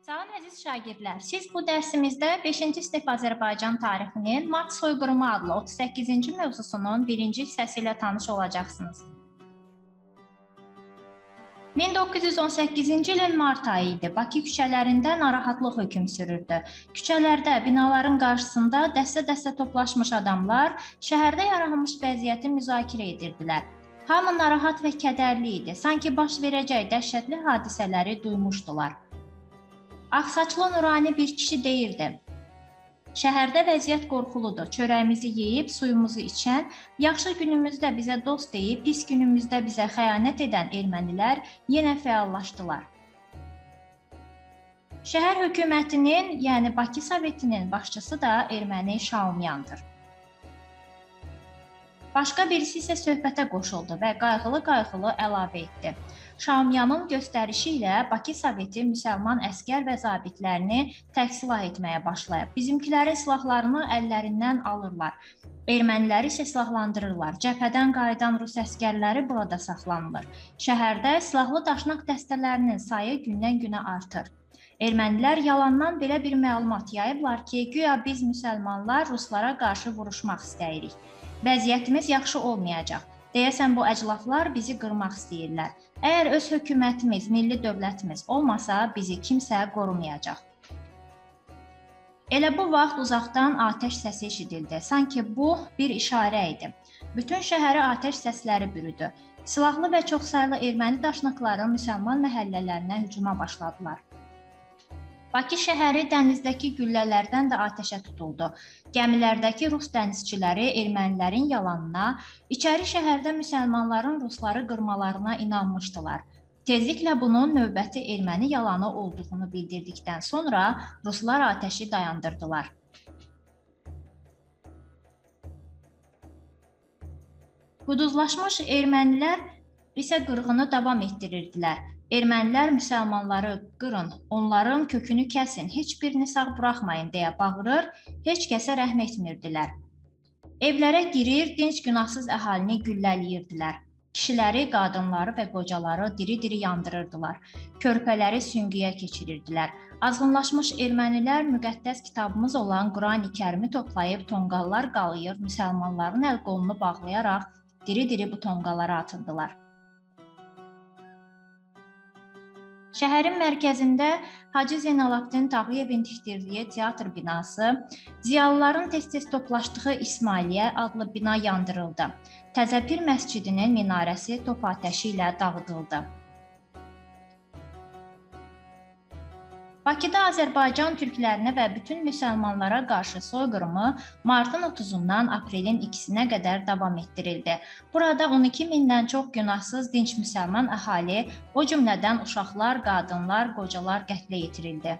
Salam əziz şagirdlər, siz bu dərsimizdə 5-ci sinif Azərbaycan tarixinin Mart soyqırımı adlı 38-ci mövzusunun birinci hissəsi ilə tanış olacaqsınız. 1918-ci ilin mart ayı idi. Bakı küçələrində narahatlıq hökm sürürdü. Küçələrdə, binaların qarşısında dəstə-dəstə toplaşmış adamlar şəhərdə yaranmış vəziyyəti müzakirə edirdilər. Hamı narahat və kədərli idi. Sanki baş verəcək dəhşətli hadisələri duymuşdular. Ağsaçlı nurani bir kişi deyirdi: "Şəhərdə vəziyyət qorxuludur. Çörəyimizi yeyib, suyumuzu içən, yaxşı günümüzdə bizə dost deyib, pis günümüzdə bizə xəyanət edən ermənilər yenə fəallaşdılar." Şəhər hökumətinin, yəni Bakı Sovetinin başçısı da erməni Şaumyandır. Başqa birisi isə söhbətə qoşuldu və qayğılı-qayğılı əlavə etdi: "Şaumyanın göstərişi ilə Bakı Soveti müsəlman əskər və zabitlərini tərksilah etməyə başlayıb. Bizimkilərin silahlarını əllərindən alırlar. Erməniləri isə silahlandırırlar. Cəbhədən qayıdan rus əskərləri burada saxlanılır. Şəhərdə silahlı daşnaq dəstələrinin sayı gündən-günə artır. Ermənilər yalandan belə bir məlumat yayıblar ki, güya biz müsəlmanlar ruslara qarşı vuruşmaq istəyirik. Vəziyyətimiz yaxşı olmayacaq. Deyəsən bu əclaflar bizi qırmaq istəyirlər. Əgər öz hökumətimiz, milli dövlətimiz olmasa, bizi kimsə qorumayacaq." Elə bu vaxt uzaqdan atəş səsi eşidildi. Sanki bu bir işarə idi. Bütün şəhəri atəş səsləri bürüdü. Silahlı və çoxsaylı erməni daşnaqları müsəlman məhəllələrinə hücuma başladılar. Bakı şəhəri dənizdəki güllələrdən də atəşə tutuldu. Gəmilərdəki rus dənizçiləri ermənilərin yalanına, içəri şəhərdə müsəlmanların rusları qırmalarına inanmışdılar. Tezliklə bunun növbəti erməni yalanı olduğunu bildirdikdən sonra ruslar atəşi dayandırdılar. Quduzlaşmış ermənilər isə qırğını davam etdirirdilər. Ermənilər müsəlmanları qırın, onların kökünü kəsin, heç birini sağ buraxmayın deyə bağırır, heç kəsə rəhm etmirdilər. Evlərə girir, dinc günahsız əhalini gülləliyirdilər. Kişiləri, qadınları və qocaları diri-diri yandırırdılar. Körpələri süngüyə keçirirdilər. Azğınlaşmış ermənilər müqəddəs kitabımız olan Qurani Kərimi toplayıb tonqallar qalayır, müsəlmanların əl-qolunu bağlayaraq diri-diri bu tonqallara atırdılar. Şəhərin mərkəzində Hacı Zeynalabdin Tağıyevin tikdirdiyi teatr binası, ziyalıların tez-tez toplaşdığı İsmailiyyə adlı bina yandırıldı. Təzəpir məscidinin minarəsi top atəşi ilə dağıdıldı. Bakıda Azərbaycan türklərinə və bütün müsəlmanlara qarşı soyqırımı martın 30-dan aprelin 2-sinə qədər davam etdirildi. Burada 12 mindən çox günahsız dinc müsəlman əhali, o cümlədən uşaqlar, qadınlar, qocalar qətlə yetirildi.